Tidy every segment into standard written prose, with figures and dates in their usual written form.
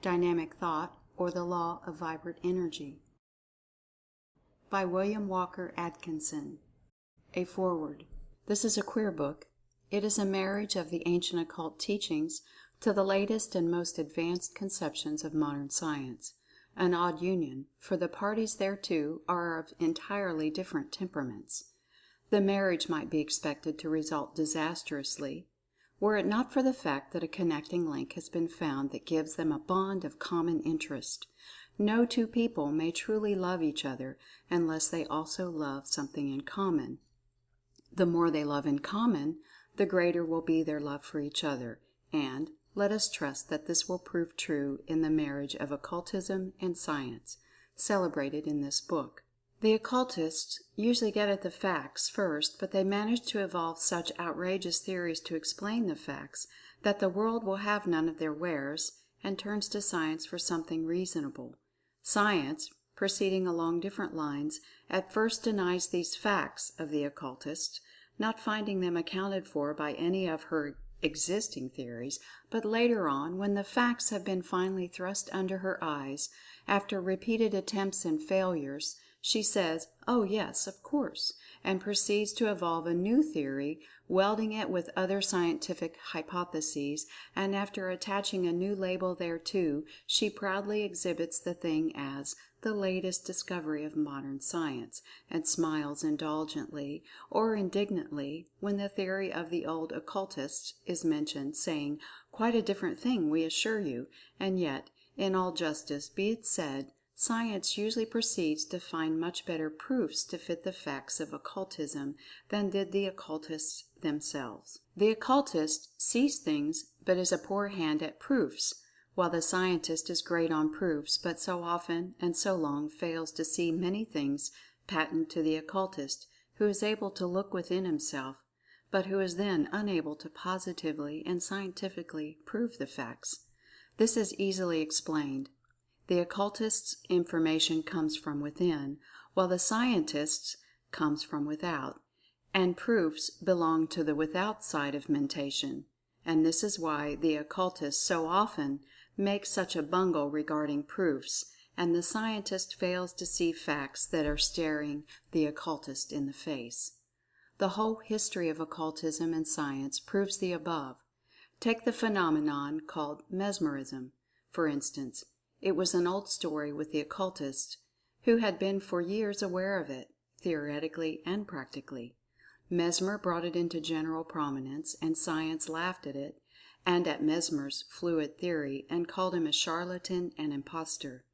Dynamic Thought, or the Law of Vibrant Energy. By William Walker Atkinson. A Foreword. This is a queer book. It is a marriage of the Ancient Occult Teachings to the latest and most advanced conceptions of modern science. An odd union, for the parties thereto are of entirely different temperaments. The marriage might be expected to result disastrously, were it not for the fact that a connecting link has been found that gives them a bond of common interest. No two people may truly love each other unless they also love something in common. The more they love in common, the greater will be their love for each other, and let us trust that this will prove true in the marriage of Occultism and Science, celebrated in this book. The Occultists usually get at the facts first, but they manage to evolve such outrageous theories to explain the facts that the world will have none of their wares, and turns to Science for something reasonable. Science, proceeding along different lines, at first denies these facts of the Occultists, not finding them accounted for by any of her existing theories, but later on, when the facts have been finally thrust under her eyes, after repeated attempts and failures, she says, "Oh yes, of course," and proceeds to evolve a new theory, welding it with other scientific hypotheses, and after attaching a new label thereto, she proudly exhibits the thing as the latest discovery of modern science, and smiles indulgently or indignantly when the theory of the old occultists is mentioned, saying, "Quite a different thing, we assure you," and yet, in all justice be it said, Science usually proceeds to find much better proofs to fit the facts of Occultism than did the Occultists themselves. The Occultist sees things, but is a poor hand at proofs, while the Scientist is great on proofs, but so often and so long fails to see many things patent to the Occultist, who is able to look within himself, but who is then unable to positively and scientifically prove the facts. This is easily explained. The Occultist's information comes from within, while the Scientist's comes from without, and proofs belong to the without side of mentation. And this is why the Occultist so often makes such a bungle regarding proofs, and the Scientist fails to see facts that are staring the Occultist in the face. The whole history of Occultism and Science proves the above. Take the phenomenon called Mesmerism, for instance. It was an old story with the Occultists, who had been for years aware of it, theoretically and practically. Mesmer brought it into general prominence, and Science laughed at it, and at Mesmer's fluid theory, and called him a charlatan and impostor.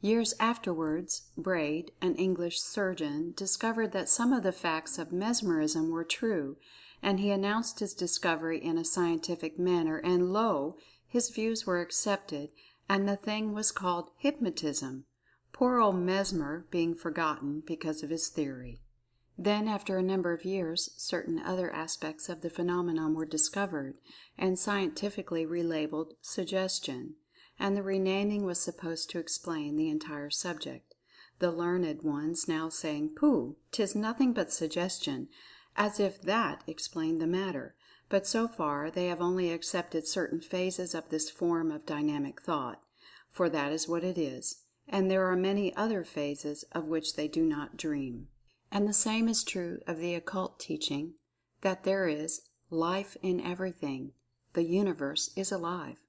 Years afterwards, Braid, an English surgeon, discovered that some of the facts of Mesmerism were true, and he announced his discovery in a scientific manner, and lo! his views were accepted, and the thing was called Hypnotism, poor old Mesmer being forgotten because of his theory. Then, after a number of years, certain other aspects of the phenomenon were discovered, and scientifically relabeled Suggestion, and the renaming was supposed to explain the entire subject, the learned ones now saying, "Pooh! 'Tis nothing but Suggestion," as if that explained the matter. But so far they have only accepted certain phases of this form of Dynamic Thought, for that is what it is, and there are many other phases of which they do not dream. And the same is true of the Occult teaching that there is Life in Everything. The Universe is alive.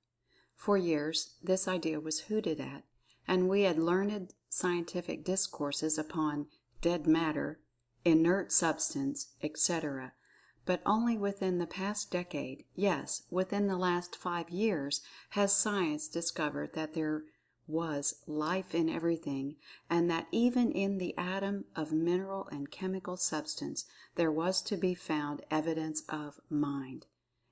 For years this idea was hooted at, and we had learned scientific discourses upon Dead Matter, Inert Substance, etc. But only within the past decade, yes, within the last 5 years, has Science discovered that there was Life in Everything, and that even in the atom of mineral and chemical substance there was to be found evidence of Mind.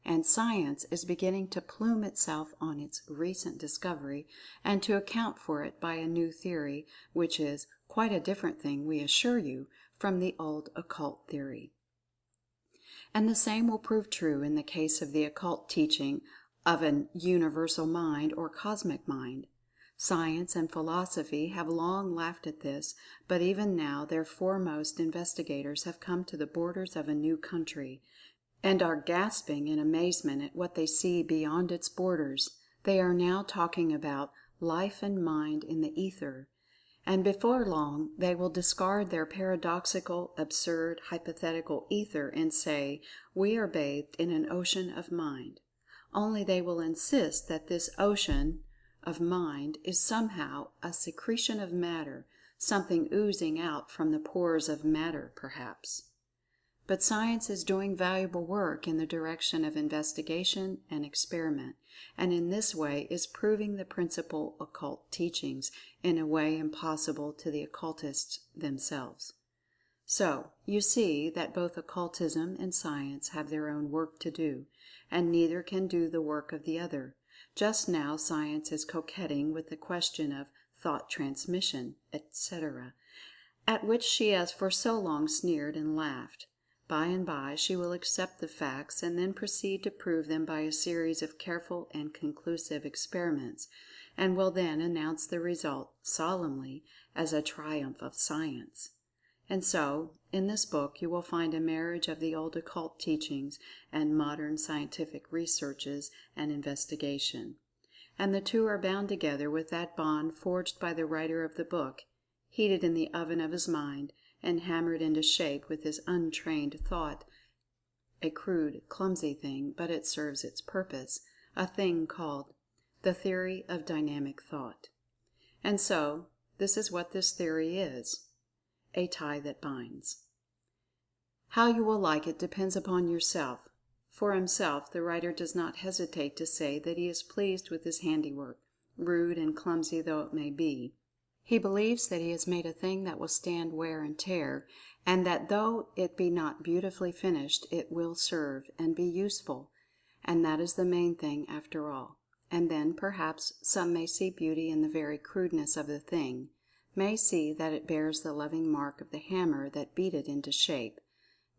And Science is beginning to plume itself on its recent discovery, and to account for it by a new theory, which is quite a different thing, we assure you, from the old Occult theory. And the same will prove true in the case of the Occult teaching of an Universal Mind or Cosmic Mind. Science and Philosophy have long laughed at this, but even now their foremost investigators have come to the borders of a new country, and are gasping in amazement at what they see beyond its borders. They are now talking about life and mind in the ether, and before long they will discard their paradoxical, absurd, hypothetical ether and say, "We are bathed in an ocean of mind." Only they will insist that this ocean of mind is somehow a secretion of matter, something oozing out from the pores of matter, perhaps. But science is doing valuable work in the direction of investigation and experiment, and in this way is proving the principal occult teachings in a way impossible to the occultists themselves. So, you see that both occultism and science have their own work to do, and neither can do the work of the other. Just now science is coquetting with the question of thought transmission, etc., at which she has for so long sneered and laughed. By and by she will accept the facts, and then proceed to prove them by a series of careful and conclusive experiments, and will then announce the result solemnly as a triumph of science. And so, in this book you will find a marriage of the old occult teachings and modern scientific researches and investigation. And the two are bound together with that bond forged by the writer of the book, heated in the oven of his mind, and hammered into shape with his untrained thought, a crude, clumsy thing, but it serves its purpose, a thing called the theory of dynamic thought. And so, this is what this theory is: a tie that binds. How you will like it depends upon yourself. For himself, the writer does not hesitate to say that he is pleased with his handiwork, rude and clumsy though it may be. He believes that he has made a thing that will stand wear and tear, and that though it be not beautifully finished, it will serve and be useful, and that is the main thing after all. And then, perhaps, some may see beauty in the very crudeness of the thing, may see that it bears the loving mark of the hammer that beat it into shape,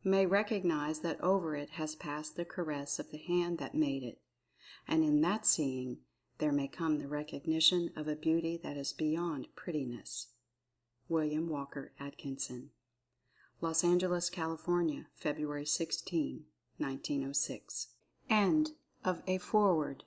may recognize that over it has passed the caress of the hand that made it, and in that seeing there may come the recognition of a beauty that is beyond prettiness. William Walker Atkinson. Los Angeles, California, February 16, 1906. End of a foreword.